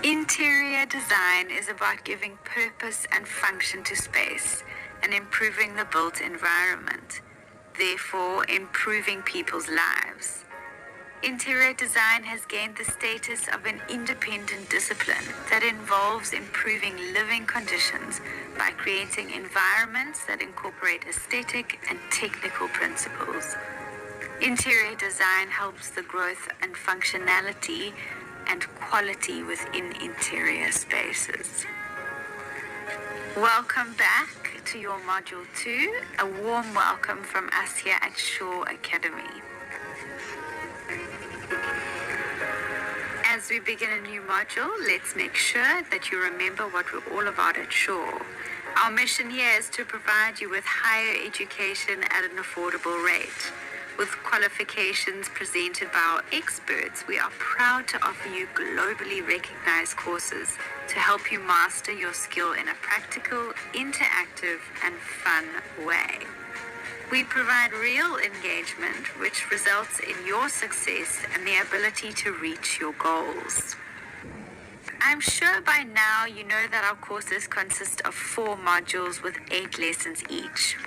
Interior design is about giving purpose and function to space and improving the built environment, therefore improving people's lives. Interior design has gained the status of an independent discipline that involves improving living conditions by creating environments that incorporate aesthetic and technical principles. Interior design helps the growth and functionality and quality within interior spaces. Welcome back to your Module 2. A warm welcome from us here at Shaw Academy. As we begin a new module, let's make sure that you remember what we're all about at Shaw. Our mission here is to provide you with higher education at an affordable rate. With qualifications presented by our experts, we are proud to offer you globally recognized courses to help you master your skill in a practical, interactive, and fun way. We provide real engagement, which results in your success and the ability to reach your goals. I'm sure by now you know that our courses consist of 4 modules with 8 lessons each.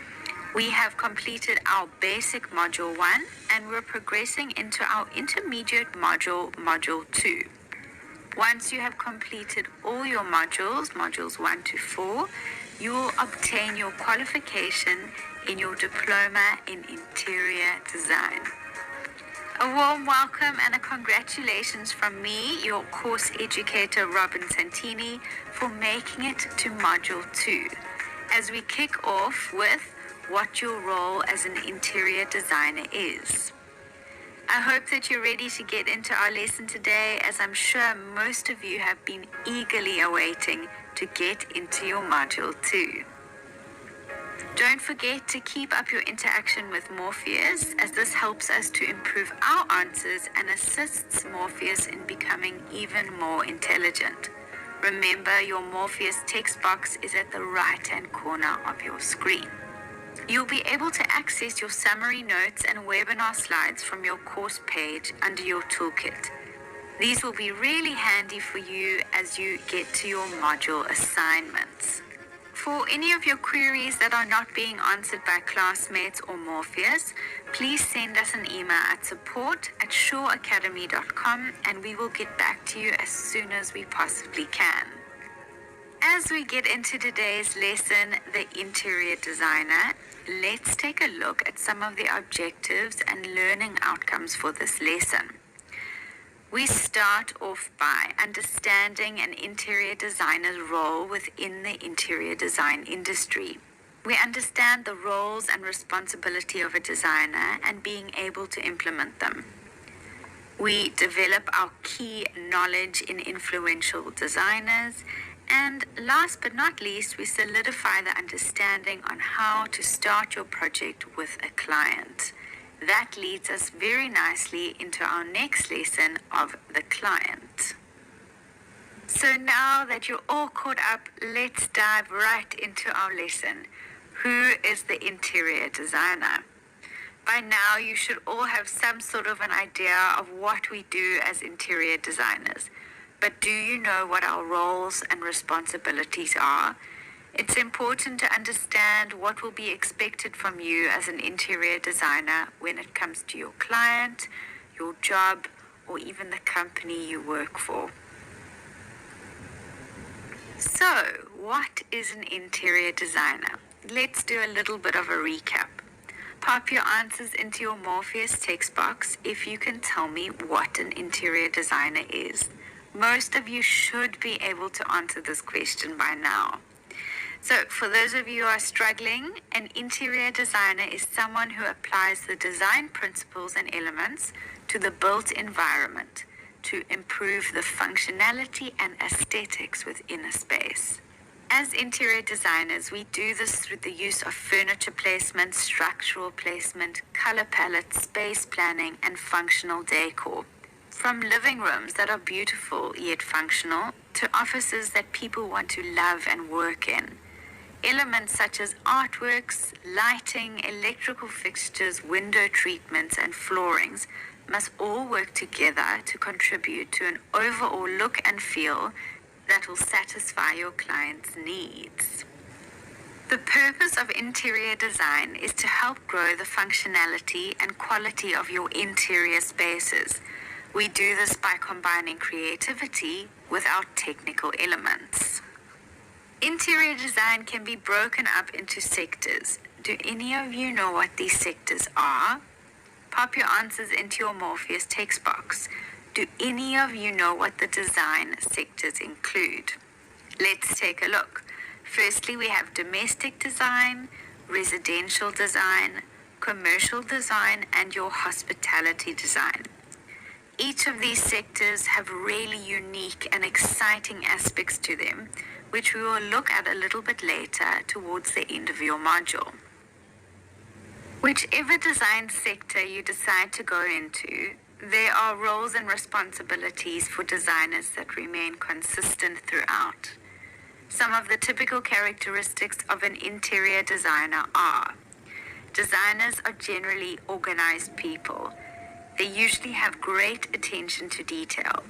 We have completed our basic module 1 and we're progressing into our intermediate module, module 2. Once you have completed all your modules 1 to 4, you will obtain your qualification in your diploma in interior design. A warm welcome and a congratulations from me, your course educator Robin Santini, for making it to module 2, as we kick off with what your role as an interior designer is. I hope that you're ready to get into our lesson today, as I'm sure most of you have been eagerly awaiting to get into your module 2. Don't forget to keep up your interaction with Morpheus, as this helps us to improve our answers and assists Morpheus in becoming even more intelligent. Remember, your Morpheus text box is at the right-hand corner of your screen. You'll be able to access your summary notes and webinar slides from your course page under your toolkit. These will be really handy for you as you get to your module assignments. For any of your queries that are not being answered by classmates or Morpheus, please send us an email at support@shawacademy.com and we will get back to you as soon as we possibly can. As we get into today's lesson, The Interior Designer, let's take a look at some of the objectives and learning outcomes for this lesson. We start off by understanding an interior designer's role within the interior design industry. We understand the roles and responsibility of a designer and being able to implement them. We develop our key knowledge in influential designers. And last but not least, we solidify the understanding on how to start your project with a client. That leads us very nicely into our next lesson of the client. So now that you're all caught up, let's dive right into our lesson. Who is the interior designer? By now, you should all have some sort of an idea of what we do as interior designers. But do you know what our roles and responsibilities are? It's important to understand what will be expected from you as an interior designer when it comes to your client, your job, or even the company you work for. So, what is an interior designer? Let's do a little bit of a recap. Pop your answers into your Morpheus text box if you can tell me what an interior designer is. Most of you should be able to answer this question by now. So for those of you who are struggling, an interior designer is someone who applies the design principles and elements to the built environment to improve the functionality and aesthetics within a space. As interior designers, we do this through the use of furniture placement, structural placement, color palette, space planning, and functional decor. From living rooms that are beautiful yet functional to offices that people want to love and work in. Elements such as artworks, lighting, electrical fixtures, window treatments, and floorings must all work together to contribute to an overall look and feel that will satisfy your client's needs. The purpose of interior design is to help grow the functionality and quality of your interior spaces. We do this by combining creativity with our technical elements. Interior design can be broken up into sectors. Do any of you know what these sectors are? Pop your answers into your Morpheus text box. Do any of you know what the design sectors include? Let's take a look. Firstly, we have domestic design, residential design, commercial design, and your hospitality design. Each of these sectors have really unique and exciting aspects to them, which we will look at a little bit later towards the end of your module. Whichever design sector you decide to go into, there are roles and responsibilities for designers that remain consistent throughout. Some of the typical characteristics of an interior designer are: designers are generally organized people. They usually have great attention to detail.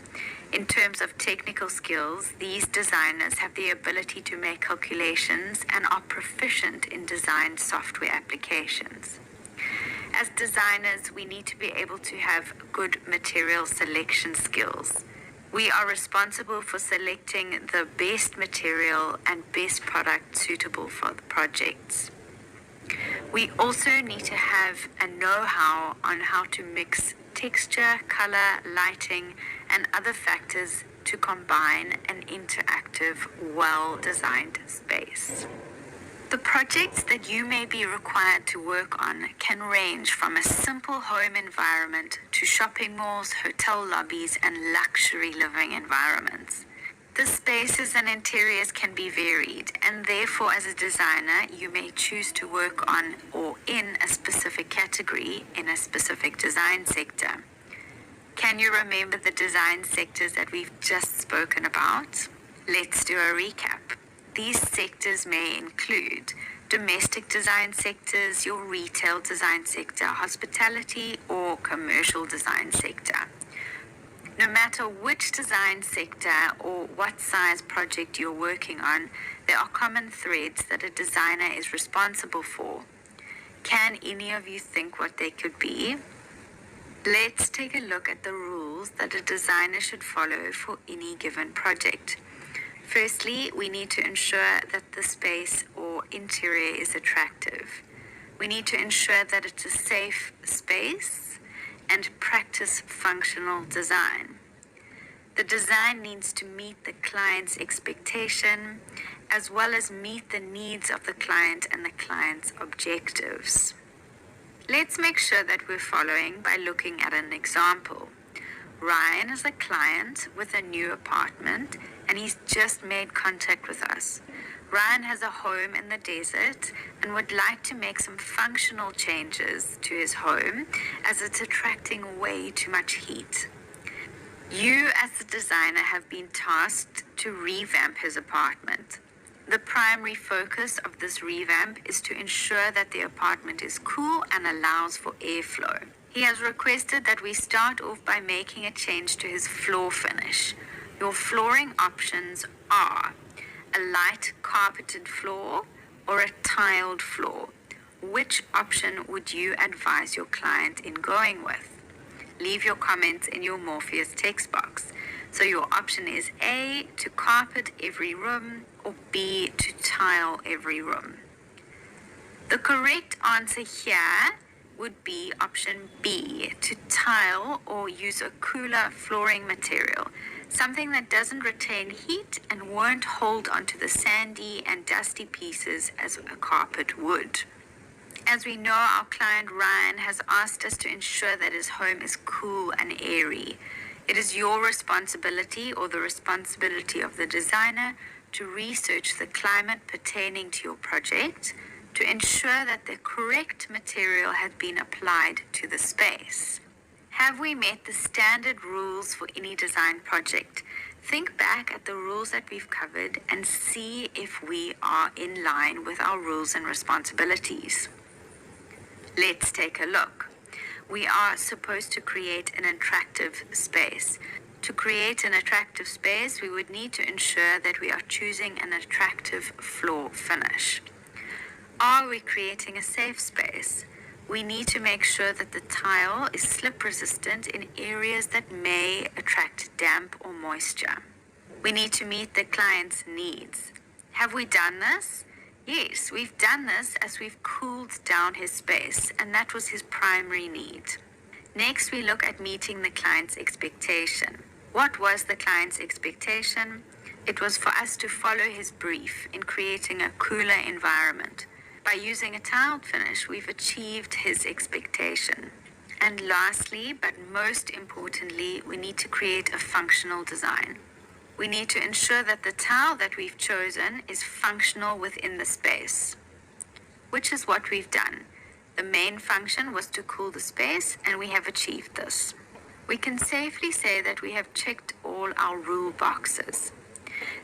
In terms of technical skills, these designers have the ability to make calculations and are proficient in design software applications. As designers, we need to be able to have good material selection skills. We are responsible for selecting the best material and best product suitable for the projects. We also need to have a know-how on how to mix texture, color, lighting, and other factors to combine an interactive, well-designed space. The projects that you may be required to work on can range from a simple home environment to shopping malls, hotel lobbies, and luxury living environments. The spaces and interiors can be varied, and therefore as a designer, you may choose to work on or in a specific category in a specific design sector. Can you remember the design sectors that we've just spoken about? Let's do a recap. These sectors may include domestic design sectors, your retail design sector, hospitality, or commercial design sector. No matter which design sector or what size project you're working on, there are common threads that a designer is responsible for. Can any of you think what they could be? Let's take a look at the rules that a designer should follow for any given project. Firstly, we need to ensure that the space or interior is attractive. We need to ensure that it's a safe space and practice functional design. The design needs to meet the client's expectation as well as meet the needs of the client and the client's objectives. Let's make sure that we're following by looking at an example. Ryan is a client with a new apartment and he's just made contact with us. Ryan has a home in the desert and would like to make some functional changes to his home as it's attracting way too much heat. You as the designer have been tasked to revamp his apartment. The primary focus of this revamp is to ensure that the apartment is cool and allows for airflow. He has requested that we start off by making a change to his floor finish. Your flooring options are a light carpeted floor or a tiled floor. Which option would you advise your client in going with? Leave your comments in your Morpheus text box. So your option is A, to carpet every room, or B, to tile every room. The correct answer here would be option B, to tile or use a cooler flooring material, something that doesn't retain heat and won't hold onto the sandy and dusty pieces as a carpet would. As we know, our client Ryan has asked us to ensure that his home is cool and airy. It is your responsibility or the responsibility of the designer to research the climate pertaining to your project to ensure that the correct material has been applied to the space. Have we met the standard rules for any design project? Think back at the rules that we've covered and see if we are in line with our rules and responsibilities. Let's take a look. We are supposed to create an attractive space. To create an attractive space, we would need to ensure that we are choosing an attractive floor finish. Are we creating a safe space? We need to make sure that the tile is slip resistant in areas that may attract damp or moisture. We need to meet the client's needs. Have we done this? Yes, we've done this as we've cooled down his space, and that was his primary need. Next, we look at meeting the client's expectation. What was the client's expectation? It was for us to follow his brief in creating a cooler environment. By using a tiled finish, we've achieved his expectation. And lastly, but most importantly, we need to create a functional design. We need to ensure that the tile that we've chosen is functional within the space, which is what we've done. The main function was to cool the space, and we have achieved this. We can safely say that we have checked all our rule boxes.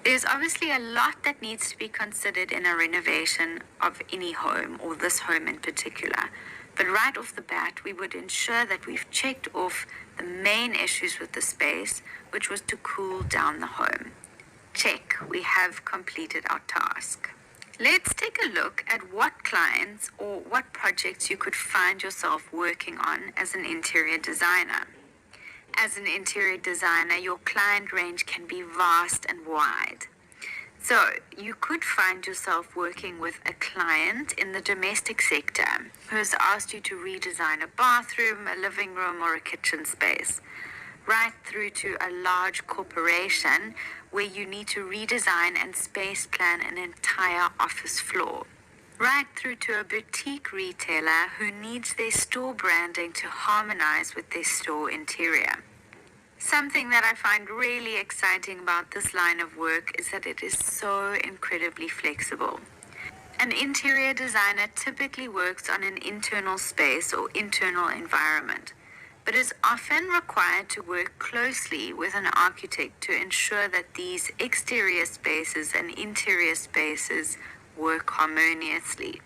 There's obviously a lot that needs to be considered in a renovation of any home, or this home in particular. But right off the bat, we would ensure that we've checked off the main issues with the space, which was to cool down the home. Check, we have completed our task. Let's take a look at what clients or what projects you could find yourself working on as an interior designer. As an interior designer, your client range can be vast and wide. So you could find yourself working with a client in the domestic sector who has asked you to redesign a bathroom, a living room, or a kitchen space, right through to a large corporation where you need to redesign and space plan an entire office floor, right through to a boutique retailer who needs their store branding to harmonize with their store interior. Something that I find really exciting about this line of work is that it is so incredibly flexible. An interior designer typically works on an internal space or internal environment, but is often required to work closely with an architect to ensure that these exterior spaces and interior spaces work harmoniously.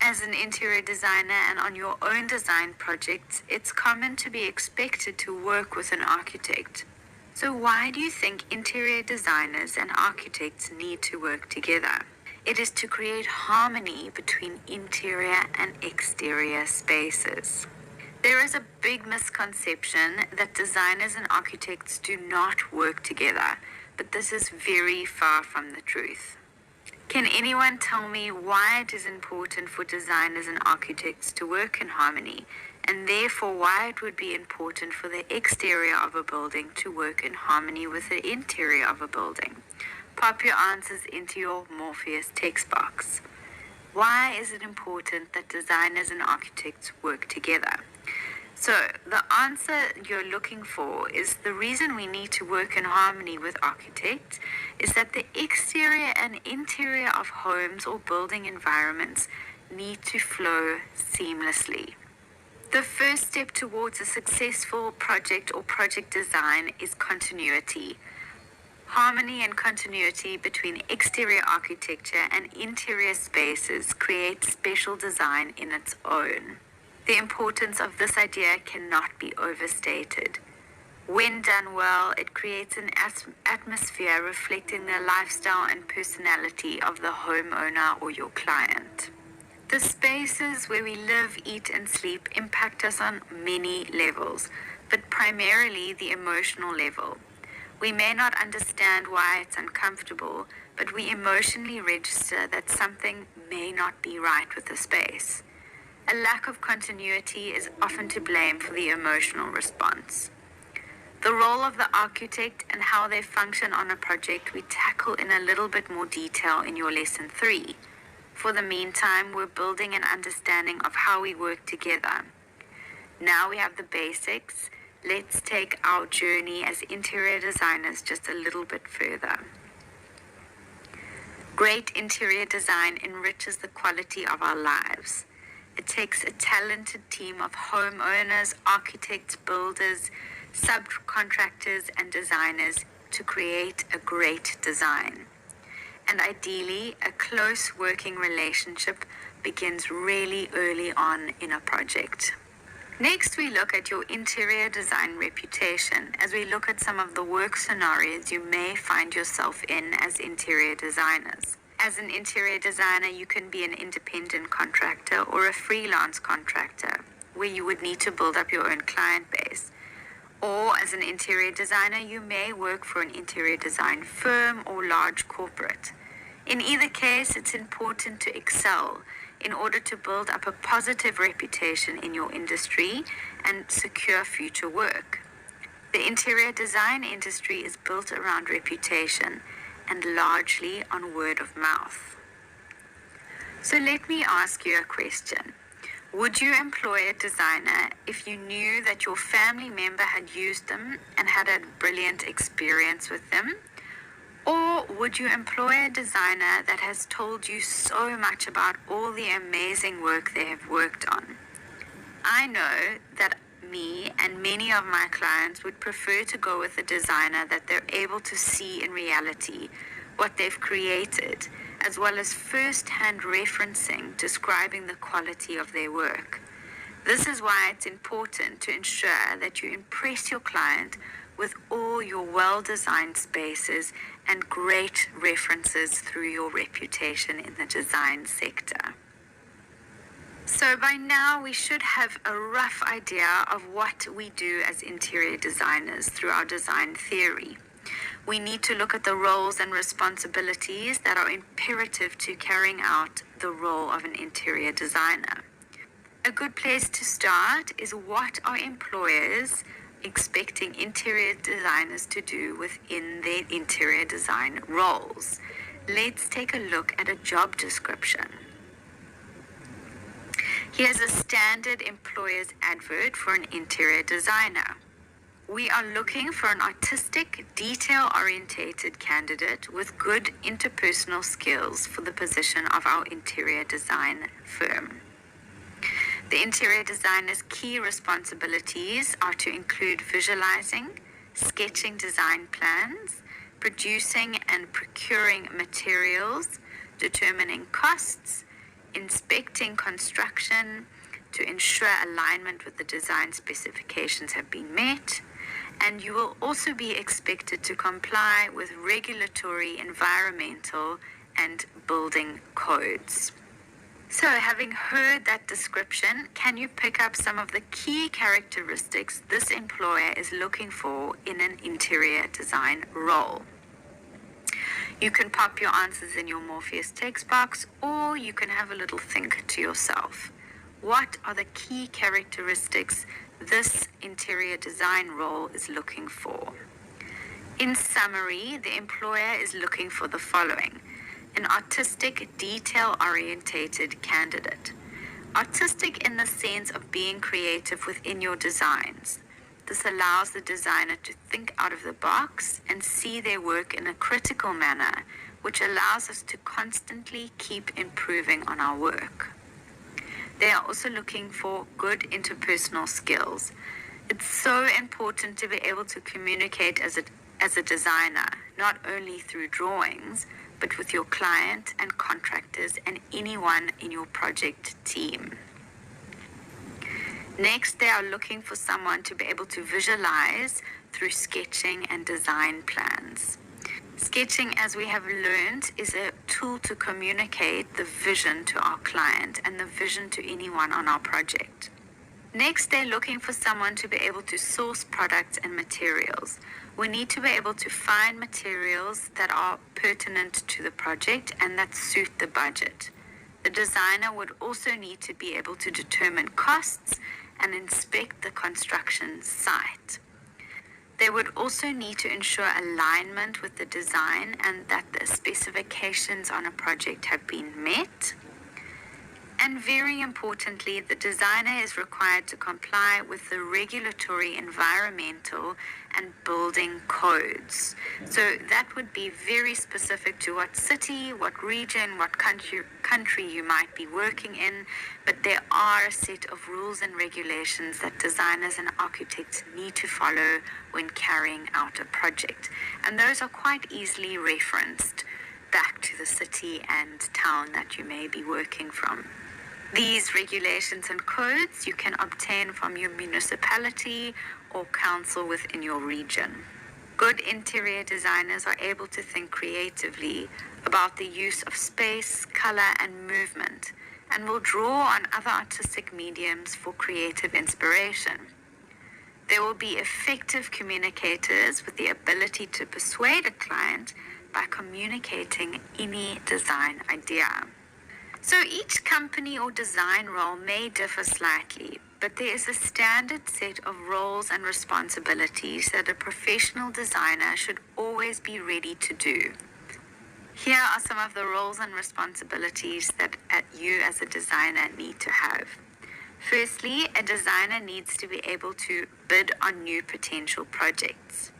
As an interior designer and on your own design projects, it's common to be expected to work with an architect. So why do you think interior designers and architects need to work together? It is to create harmony between interior and exterior spaces. There is a big misconception that designers and architects do not work together, but this is very far from the truth. Can anyone tell me why it is important for designers and architects to work in harmony, and therefore why it would be important for the exterior of a building to work in harmony with the interior of a building? Pop your answers into your Morpheus text box. Why is it important that designers and architects work together? So the answer you're looking for is the reason we need to work in harmony with architects is that the exterior and interior of homes or building environments need to flow seamlessly. The first step towards a successful project or project design is continuity. Harmony and continuity between exterior architecture and interior spaces creates special design in its own. The importance of this idea cannot be overstated. When done well, it creates an atmosphere reflecting the lifestyle and personality of the homeowner or your client. The spaces where we live, eat, and sleep impact us on many levels, but primarily the emotional level. We may not understand why it's uncomfortable, but we emotionally register that something may not be right with the space. A lack of continuity is often to blame for the emotional response. The role of the architect and how they function on a project we tackle in a little bit more detail in your lesson 3. For the meantime, we're building an understanding of how we work together. Now we have the basics. Let's take our journey as interior designers just a little bit further. Great interior design enriches the quality of our lives. It takes a talented team of homeowners, architects, builders, subcontractors, and designers to create a great design. And ideally, a close working relationship begins really early on in a project. Next, we look at your interior design reputation as we look at some of the work scenarios you may find yourself in as interior designers. As an interior designer, you can be an independent contractor or a freelance contractor, where you would need to build up your own client base. Or as an interior designer, you may work for an interior design firm or large corporate. In either case, it's important to excel in order to build up a positive reputation in your industry and secure future work. The interior design industry is built around reputation and largely on word of mouth. So let me ask you a question. Would you employ a designer if you knew that your family member had used them and had a brilliant experience with them? Or would you employ a designer that has told you so much about all the amazing work they have worked on? I know that me and many of my clients would prefer to go with a designer that they're able to see in reality what they've created, as well as first-hand referencing describing the quality of their work. This is why it's important to ensure that you impress your client with all your well-designed spaces and great references through your reputation in the design sector. So by now we should have a rough idea of what we do as interior designers through our design theory. We need to look at the roles and responsibilities that are imperative to carrying out the role of an interior designer. A good place to start is what are employers expecting interior designers to do within their interior design roles. Let's take a look at a job description. Here's a standard employer's advert for an interior designer. We are looking for an artistic, detail-orientated candidate with good interpersonal skills for the position of our interior design firm. The interior designer's key responsibilities are to include visualizing, sketching design plans, producing and procuring materials, determining costs, inspecting construction to ensure alignment with the design specifications have been met, and you will also be expected to comply with regulatory, environmental, and building codes. So, having heard that description, can you pick up some of the key characteristics this employer is looking for in an interior design role? You can pop your answers in your Morpheus text box, or you can have a little think to yourself. What are the key characteristics this interior design role is looking for? In summary, the employer is looking for the following: an artistic, detail-orientated candidate. Artistic in the sense of being creative within your designs. This allows the designer to think out of the box and see their work in a critical manner, which allows us to constantly keep improving on our work. They are also looking for good interpersonal skills. It's so important to be able to communicate as a designer, not only through drawings, but with your client and contractors and anyone in your project team. Next, they are looking for someone to be able to visualize through sketching and design plans. Sketching, as we have learned, is a tool to communicate the vision to our client and the vision to anyone on our project. Next, they're looking for someone to be able to source products and materials. We need to be able to find materials that are pertinent to the project and that suit the budget. The designer would also need to be able to determine costs and inspect the construction site. They would also need to ensure alignment with the design and that the specifications on a project have been met. And very importantly, the designer is required to comply with the regulatory, environmental, and building codes. So that would be very specific to what city, what region, what country you might be working in. But there are a set of rules and regulations that designers and architects need to follow when carrying out a project. And those are quite easily referenced back to the city and town that you may be working from. These regulations and codes you can obtain from your municipality or council within your region. Good interior designers are able to think creatively about the use of space, color, and movement, and will draw on other artistic mediums for creative inspiration. They will be effective communicators with the ability to persuade a client by communicating any design idea. So each company or design role may differ slightly, but there is a standard set of roles and responsibilities that a professional designer should always be ready to do. Here are some of the roles and responsibilities that you as a designer need to have. Firstly, a designer needs to be able to bid on new potential projects.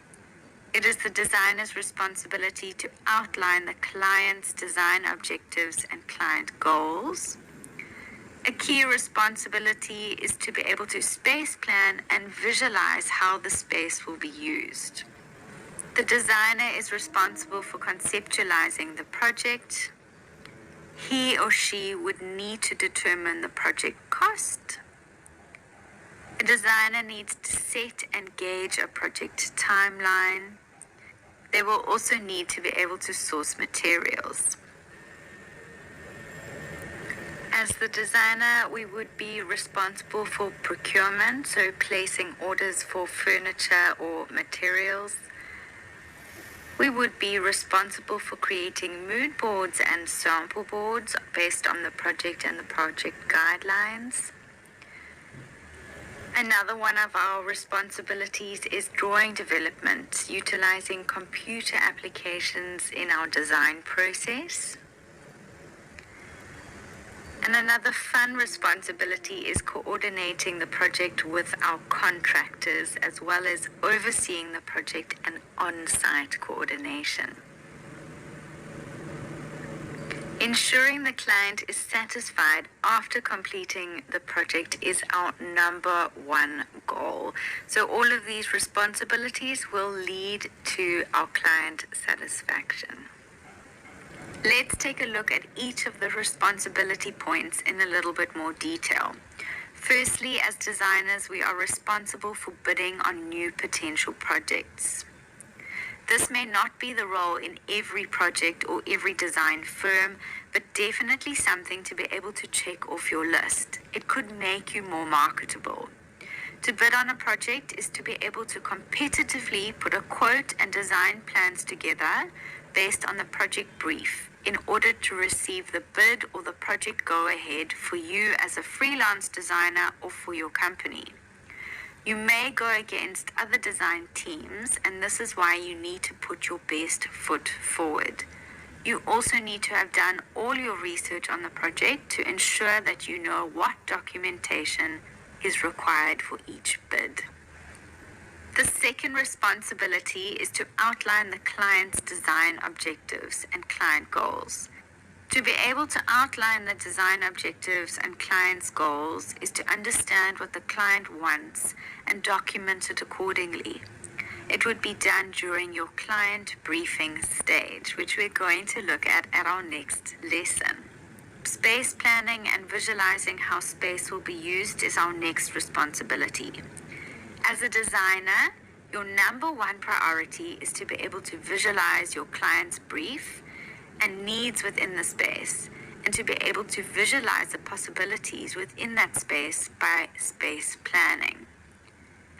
It is the designer's responsibility to outline the client's design objectives and client goals. A key responsibility is to be able to space plan and visualize how the space will be used. The designer is responsible for conceptualizing the project. He or she would need to determine the project cost. A designer needs to set and gauge a project timeline. They will also need to be able to source materials. As the designer, we would be responsible for procurement, so placing orders for furniture or materials. We would be responsible for creating mood boards and sample boards based on the project and the project guidelines. Another one of our responsibilities is drawing development, utilizing computer applications in our design process. And another fun responsibility is coordinating the project with our contractors, as well as overseeing the project and on-site coordination. Ensuring the client is satisfied after completing the project is our number one goal. So all of these responsibilities will lead to our client satisfaction. Let's take a look at each of the responsibility points in a little bit more detail. Firstly, as designers, we are responsible for bidding on new potential projects. This may not be the role in every project or every design firm, but definitely something to be able to check off your list. It could make you more marketable. To bid on a project is to be able to competitively put a quote and design plans together based on the project brief in order to receive the bid or the project go-ahead for you as a freelance designer or for your company. You may go against other design teams, and this is why you need to put your best foot forward. You also need to have done all your research on the project to ensure that you know what documentation is required for each bid. The second responsibility is to outline the client's design objectives and client goals. To be able to outline the design objectives and client's goals is to understand what the client wants and document it accordingly. It would be done during your client briefing stage, which we're going to look at our next lesson. Space planning and visualizing how space will be used is our next responsibility. As a designer, your number one priority is to be able to visualize your client's brief and needs within the space, and to be able to visualize the possibilities within that space by space planning.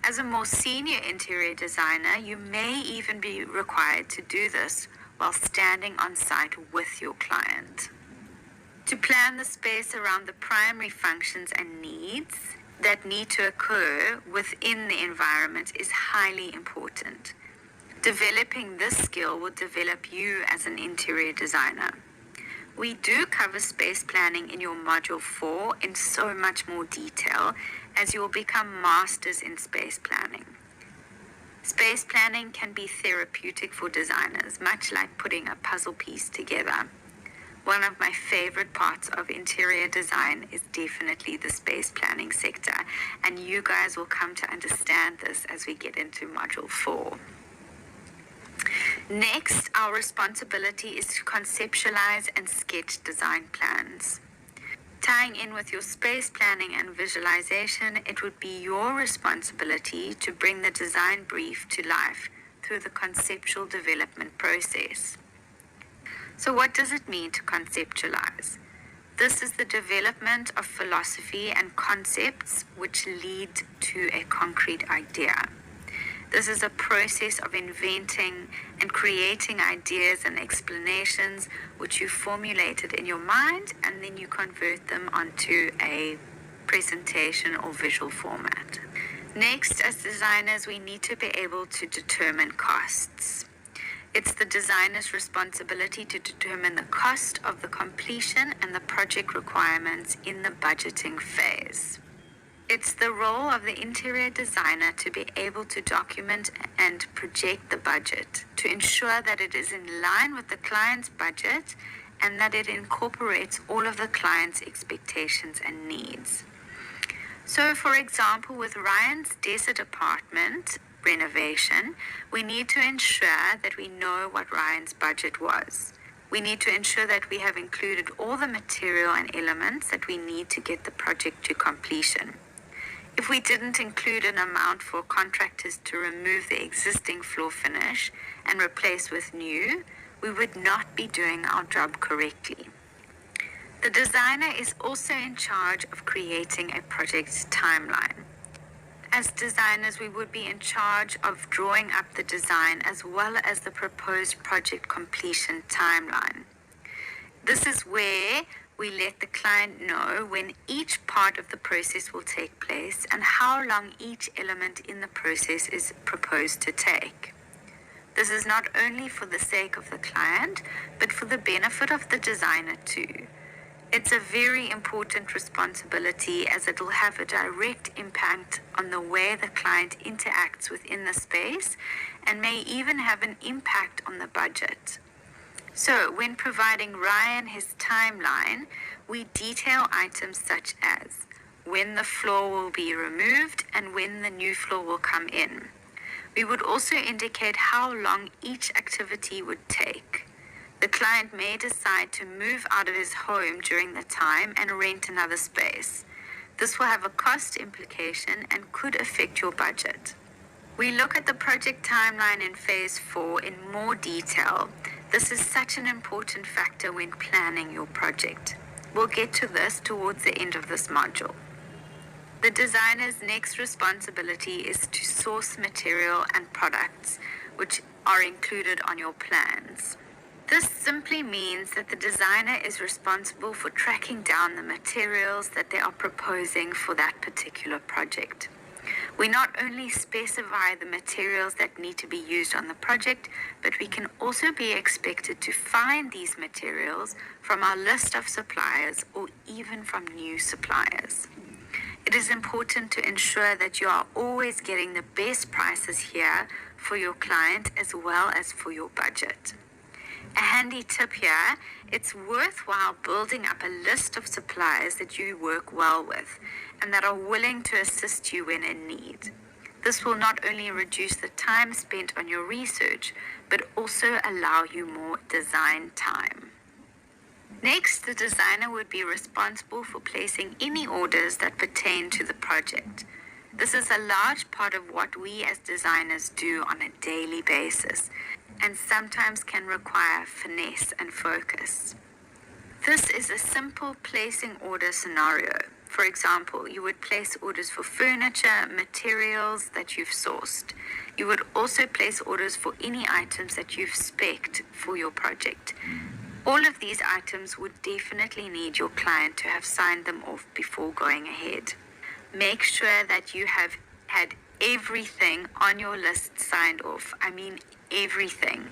As a more senior interior designer, you may even be required to do this while standing on site with your client. To plan the space around the primary functions and needs that need to occur within the environment is highly important. Developing this skill will develop you as an interior designer. We do cover space planning in your Module 4 in so much more detail as you will become masters in space planning. Space planning can be therapeutic for designers, much like putting a puzzle piece together. One of my favorite parts of interior design is definitely the space planning sector, and you guys will come to understand this as we get into Module 4. Next, our responsibility is to conceptualize and sketch design plans. Tying in with your space planning and visualization, it would be your responsibility to bring the design brief to life through the conceptual development process. So what does it mean to conceptualize? This is the development of philosophy and concepts which lead to a concrete idea. This is a process of inventing and creating ideas and explanations which you formulated in your mind, and then you convert them onto a presentation or visual format. Next, as designers, we need to be able to determine costs. It's the designer's responsibility to determine the cost of the completion and the project requirements in the budgeting phase. It's the role of the interior designer to be able to document and project the budget, to ensure that it is in line with the client's budget and that it incorporates all of the client's expectations and needs. So, for example, with Ryan's desert apartment renovation, we need to ensure that we know what Ryan's budget was. We need to ensure that we have included all the material and elements that we need to get the project to completion. If we didn't include an amount for contractors to remove the existing floor finish and replace with new, we would not be doing our job correctly. The designer is also in charge of creating a project timeline. As designers, we would be in charge of drawing up the design as well as the proposed project completion timeline. This is where we let the client know when each part of the process will take place and how long each element in the process is proposed to take. This is not only for the sake of the client, but for the benefit of the designer too. It's a very important responsibility as it will have a direct impact on the way the client interacts within the space and may even have an impact on the budget. So, when providing Ryan his timeline, we detail items such as when the floor will be removed and when the new floor will come in. We would also indicate how long each activity would take. The client may decide to move out of his home during the time and rent another space. This will have a cost implication and could affect your budget. We look at the project timeline in phase 4 in more detail. This is such an important factor when planning your project. We'll get to this towards the end of this module. The designer's next responsibility is to source material and products which are included on your plans. This simply means that the designer is responsible for tracking down the materials that they are proposing for that particular project. We not only specify the materials that need to be used on the project, but we can also be expected to find these materials from our list of suppliers or even from new suppliers. It is important to ensure that you are always getting the best prices here for your client as well as for your budget. A handy tip here, it's worthwhile building up a list of suppliers that you work well with and that are willing to assist you when in need. This will not only reduce the time spent on your research, but also allow you more design time. Next, the designer would be responsible for placing any orders that pertain to the project. This is a large part of what we as designers do on a daily basis, and sometimes can require finesse and focus. This is a simple placing order scenario. For example, you would place orders for furniture, materials that you've sourced. You would also place orders for any items that you've spec'd for your project. All of these items would definitely need your client to have signed them off before going ahead. Make sure that you have had everything on your list signed off. I mean everything.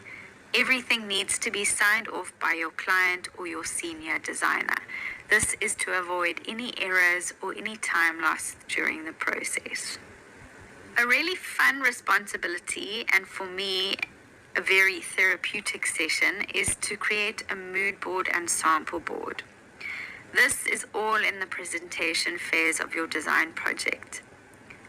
Everything needs to be signed off by your client or your senior designer. This is to avoid any errors or any time lost during the process. A really fun responsibility, and for me, a very therapeutic session, is to create a mood board and sample board. This is all in the presentation phase of your design project.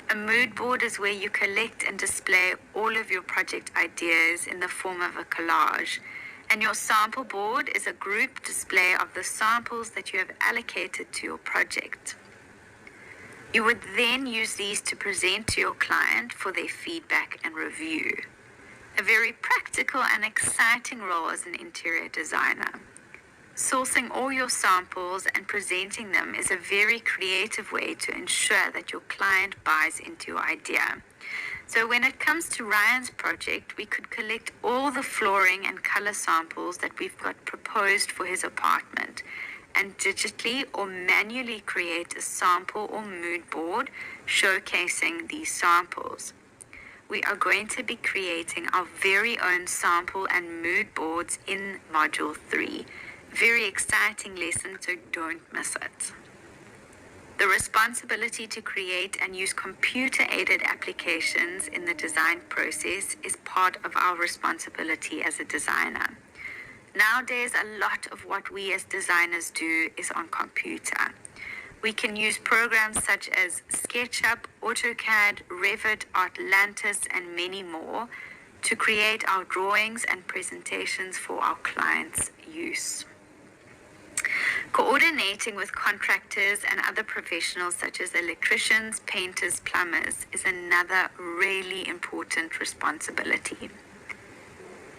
A mood board is where you collect and display all of your project ideas in the form of a collage, And your sample board is a group display of the samples that you have allocated to your project. You would then use these to present to your client for their feedback and review. A very practical and exciting role as an interior designer. Sourcing all your samples and presenting them is a very creative way to ensure that your client buys into your idea. So when it comes to Ryan's project, we could collect all the flooring and color samples that we've got proposed for his apartment and digitally or manually create a sample or mood board showcasing these samples. We are going to be creating our very own sample and mood boards in Module 3. Very exciting lesson, so don't miss it. The responsibility to create and use computer-aided applications in the design process is part of our responsibility as a designer. Nowadays, a lot of what we as designers do is on computer. We can use programs such as SketchUp, AutoCAD, Revit, Atlantis, and many more to create our drawings and presentations for our clients' use. Coordinating with contractors and other professionals such as electricians, painters, plumbers is another really important responsibility.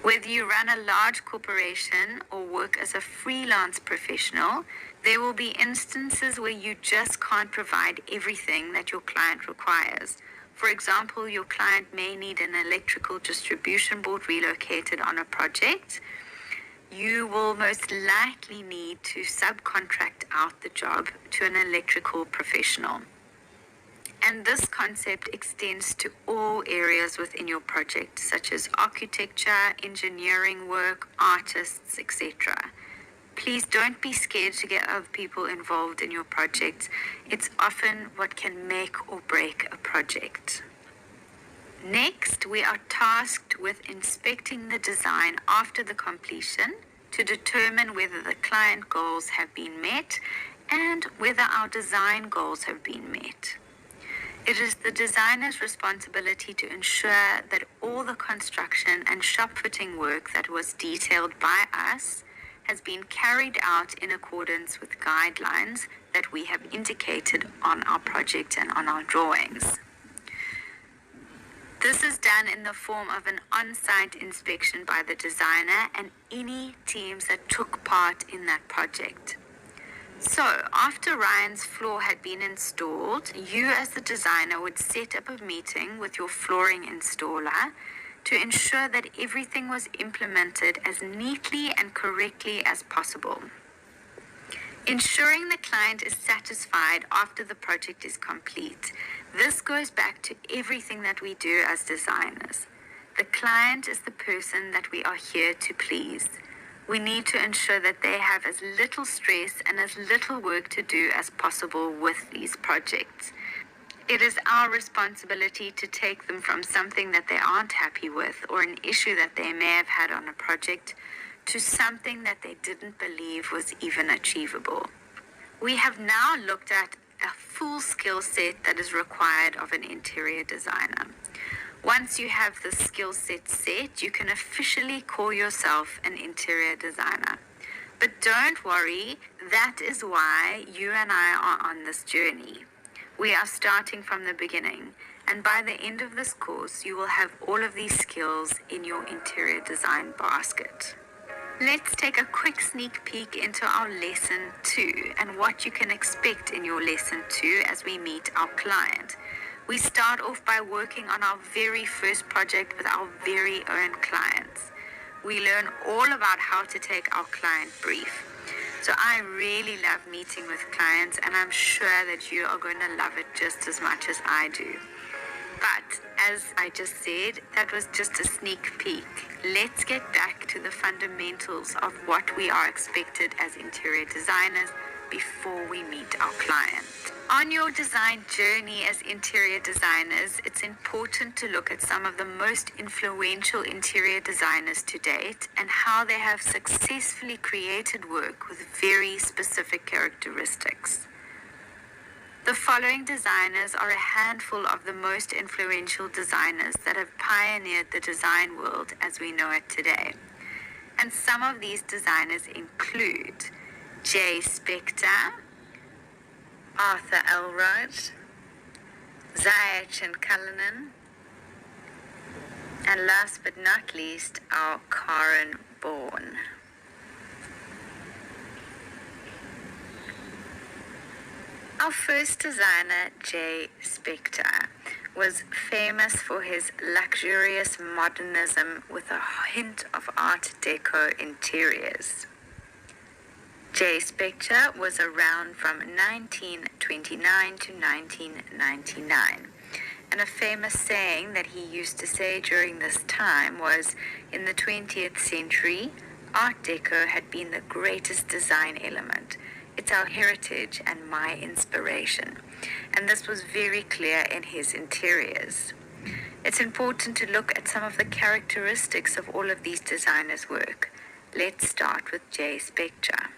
Whether you run a large corporation or work as a freelance professional, there will be instances where you just can't provide everything that your client requires. For example, your client may need an electrical distribution board relocated on a project. You will most likely need to subcontract out the job to an electrical professional. And this concept extends to all areas within your project, such as architecture, engineering work, artists, etc. Please don't be scared to get other people involved in your project. It's often what can make or break a project. Next, we are tasked with inspecting the design after the completion to determine whether the client goals have been met and whether our design goals have been met. It is the designer's responsibility to ensure that all the construction and shop fitting work that was detailed by us has been carried out in accordance with guidelines that we have indicated on our project and on our drawings. This is done in the form of an on-site inspection by the designer and any teams that took part in that project. So, after Ryan's floor had been installed, you as the designer would set up a meeting with your flooring installer to ensure that everything was implemented as neatly and correctly as possible. Ensuring the client is satisfied after the project is complete. This goes back to everything that we do as designers. The client is the person that we are here to please. We need to ensure that they have as little stress and as little work to do as possible with these projects. It is our responsibility to take them from something that they aren't happy with or an issue that they may have had on a project to something that they didn't believe was even achievable. We have now looked at a full skill set that is required of an interior designer. Once you have the skill set, you can officially call yourself an interior designer. But don't worry, that is why you and I are on this journey. We are starting from the beginning, and by the end of this course, you will have all of these skills in your interior design basket. Let's take a quick sneak peek into our lesson 2 and what you can expect in your lesson 2 as we meet our client. We start off by working on our very first project with our very own clients. We learn all about how to take our client brief. So I really love meeting with clients, and I'm sure that you are going to love it just as much as I do. But as I just said, that was just a sneak peek. Let's get back to the fundamentals of what we are expected as interior designers before we meet our client. On your design journey as interior designers, it's important to look at some of the most influential interior designers to date and how they have successfully created work with very specific characteristics. The following designers are a handful of the most influential designers that have pioneered the design world as we know it today. And some of these designers include J. Spector, Arthur Elrod, Ziyech and Cullinan, and last but not least, our Karen Bourne. Our first designer, J. Spector, was famous for his luxurious modernism with a hint of Art Deco interiors. J. Spector was around from 1929 to 1999, and a famous saying that he used to say during this time was, in the 20th century, Art Deco had been the greatest design element. It's our heritage and my inspiration. And this was very clear in his interiors. It's important to look at some of the characteristics of all of these designers' work. Let's start with J. Spector.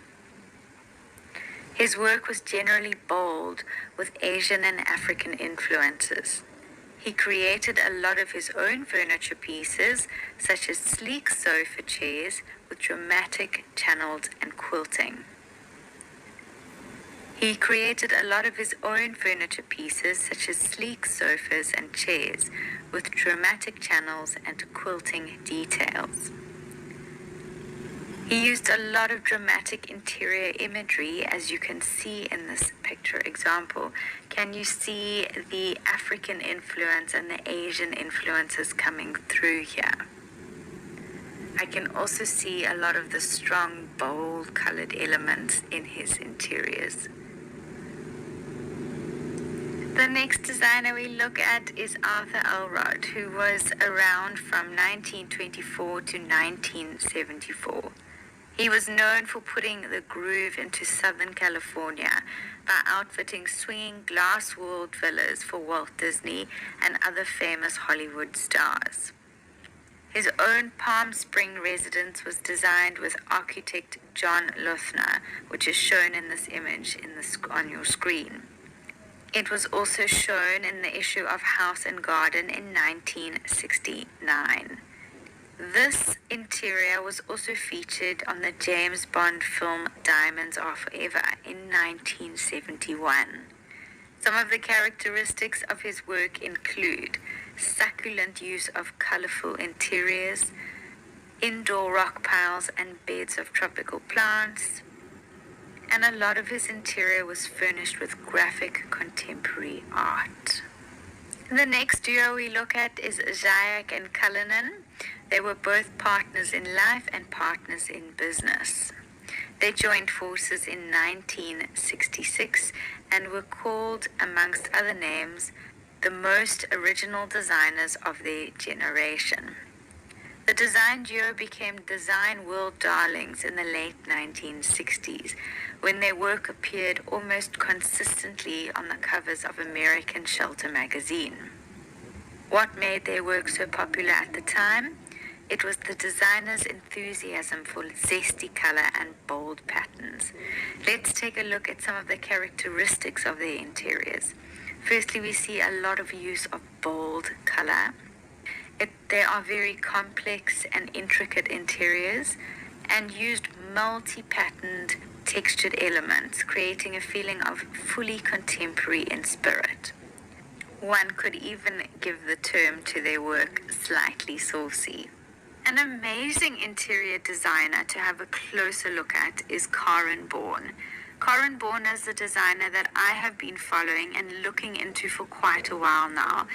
His work was generally bold, with Asian and African influences. He created a lot of his own furniture pieces, such as sleek sofa chairs with dramatic channels and quilting. He created a lot of his own furniture pieces, such as sleek sofas and chairs, with dramatic channels and quilting details. He used a lot of dramatic interior imagery, as you can see in this picture example. Can you see the African influence and the Asian influences coming through here? I can also see a lot of the strong, bold colored elements in his interiors. The next designer we look at is Arthur Elrod, who was around from 1924 to 1974. He was known for putting the groove into Southern California by outfitting swinging glass-walled villas for Walt Disney and other famous Hollywood stars. His own Palm Spring residence was designed with architect John Luthner, which is shown in this image on your screen. It was also shown in the issue of House and Garden in 1969. This interior was also featured on the James Bond film Diamonds Are Forever in 1971. Some of the characteristics of his work include succulent use of colorful interiors, indoor rock piles and beds of tropical plants, and a lot of his interior was furnished with graphic contemporary art. The next duo we look at is Ziyech and Cullinan. They were both partners in life and partners in business. They joined forces in 1966 and were called, amongst other names, the most original designers of their generation. The design duo became design world darlings in the late 1960s, when their work appeared almost consistently on the covers of American Shelter magazine. What made their work so popular at the time? It was the designers' enthusiasm for zesty color and bold patterns. Let's take a look at some of the characteristics of their interiors. Firstly, we see a lot of use of bold color. They are very complex and intricate interiors and used multi-patterned textured elements, creating a feeling of fully contemporary in spirit. One could even give the term to their work slightly saucy. An amazing interior designer to have a closer look at is Karen Bourne. Karen Bourne is a designer that I have been following and looking into for quite a while now.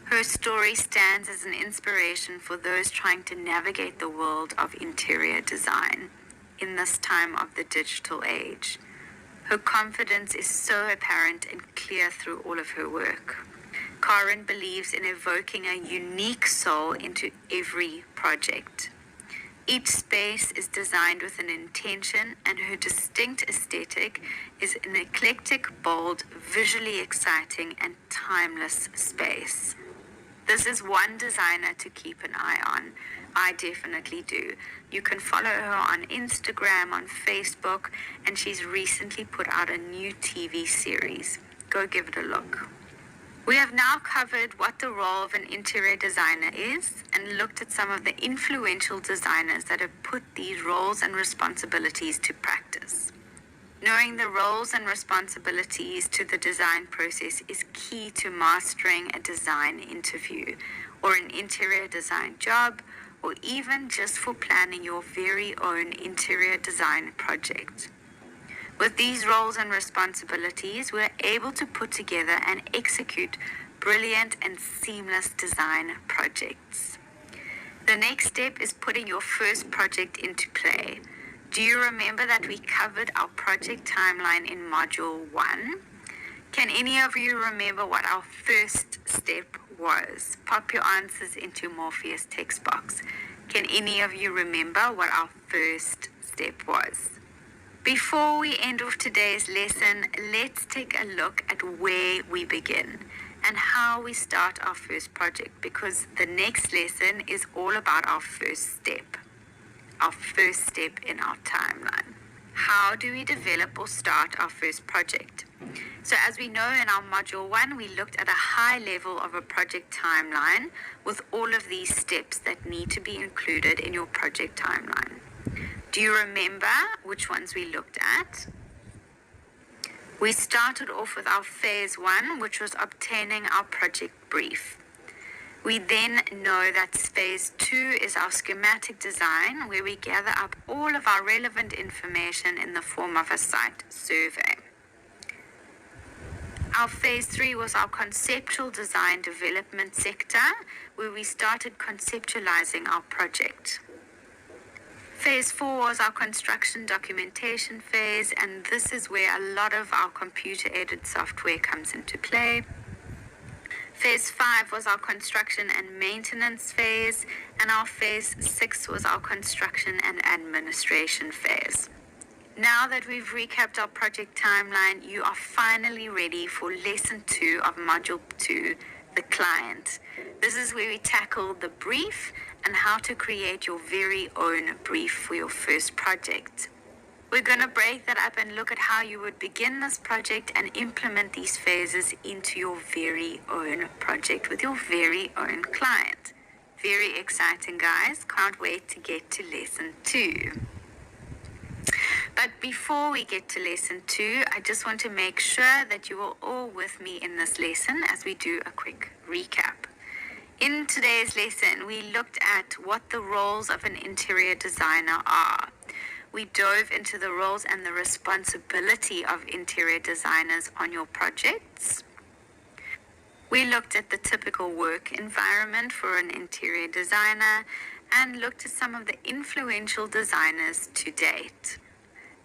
Her story stands as an inspiration for those trying to navigate the world of interior design in this time of the digital age. Her confidence is so apparent and clear through all of her work. Karen believes in evoking a unique soul into every project. Each space is designed with an intention, and her distinct aesthetic is an eclectic, bold, visually exciting, and timeless space. This is one designer to keep an eye on. I definitely do. You can follow her on Instagram, on Facebook, and she's recently put out a new TV series. Go give it a look. We have now covered what the role of an interior designer is and looked at some of the influential designers that have put these roles and responsibilities to practice. Knowing the roles and responsibilities to the design process is key to mastering a design interview or an interior design job, or even just for planning your very own interior design project. With these roles and responsibilities, we're able to put together and execute brilliant and seamless design projects. The next step is putting your first project into play. Do you remember that we covered our project timeline in Module 1? Can any of you remember what our first step was? Pop your answers into Morpheus text box. Can any of you remember what our first step was? Before we end off today's lesson, let's take a look at where we begin and how we start our first project, because the next lesson is all about our first step in our timeline. How do we develop or start our first project? So as we know, in our Module 1, we looked at a high level of a project timeline with all of these steps that need to be included in your project timeline. Do you remember which ones we looked at? We started off with our phase 1, which was obtaining our project brief. We then know that phase 2 is our schematic design, where we gather up all of our relevant information in the form of a site survey. Our phase 3 was our conceptual design development sector, where we started conceptualizing our project. Phase 4 was our construction documentation phase, and this is where a lot of our computer-aided software comes into play. Phase 5 was our construction and maintenance phase, and our phase 6 was our construction and administration phase. Now that we've recapped our project timeline, you are finally ready for lesson 2 of module 2, the client. This is where we tackle the brief and how to create your very own brief for your first project. We're going to break that up and look at how you would begin this project and implement these phases into your very own project with your very own client. Very exciting, guys. Can't wait to get to lesson 2. But before we get to lesson 2, I just want to make sure that you are all with me in this lesson as we do a quick recap. In today's lesson, we looked at what the roles of an interior designer are. We dove into the roles and the responsibility of interior designers on your projects. We looked at the typical work environment for an interior designer and looked at some of the influential designers to date.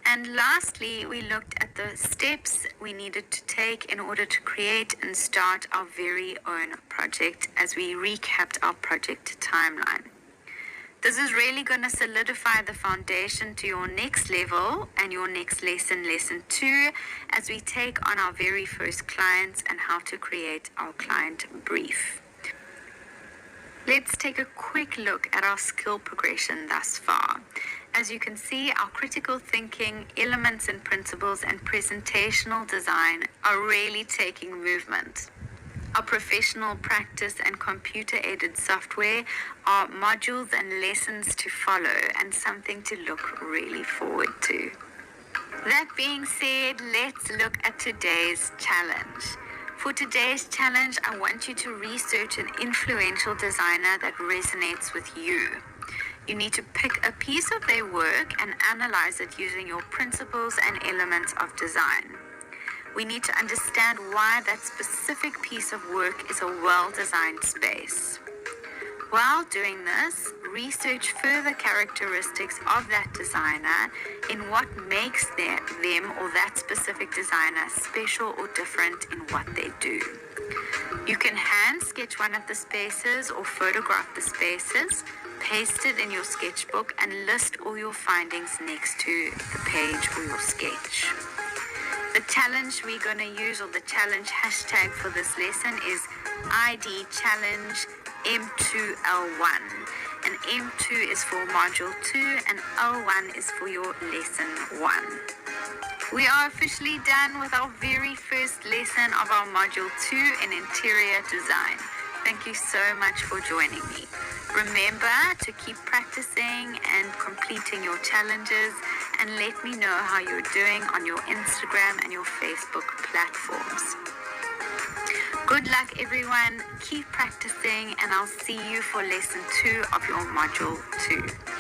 And lastly, we looked at the steps we needed to take in order to create and start our very own project as we recapped our project timeline. This is really going to solidify the foundation to your next level and your next lesson, lesson 2, as we take on our very first clients and how to create our client brief. Let's take a quick look at our skill progression thus far. As you can see, our critical thinking, elements and principles, and presentational design are really taking movement. Our professional practice and computer-aided software are modules and lessons to follow and something to look really forward to. That being said, let's look at today's challenge. For today's challenge, I want you to research an influential designer that resonates with you. You need to pick a piece of their work and analyze it using your principles and elements of design. We need to understand why that specific piece of work is a well-designed space. While doing this, research further characteristics of that designer in what makes them or that specific designer special or different in what they do. You can hand sketch one of the spaces or photograph the spaces, paste it in your sketchbook, and list all your findings next to the page or your sketch. The challenge we're going to use, or the challenge hashtag for this lesson, is ID Challenge M2L1. And M2 is for Module 2 and L1 is for your Lesson 1. We are officially done with our very first lesson of our Module 2 in Interior Design. Thank you so much for joining me. Remember to keep practicing and completing your challenges, and let me know how you're doing on your Instagram and your Facebook platforms. Good luck, everyone. Keep practicing, and I'll see you for Lesson 2 of your Module 2.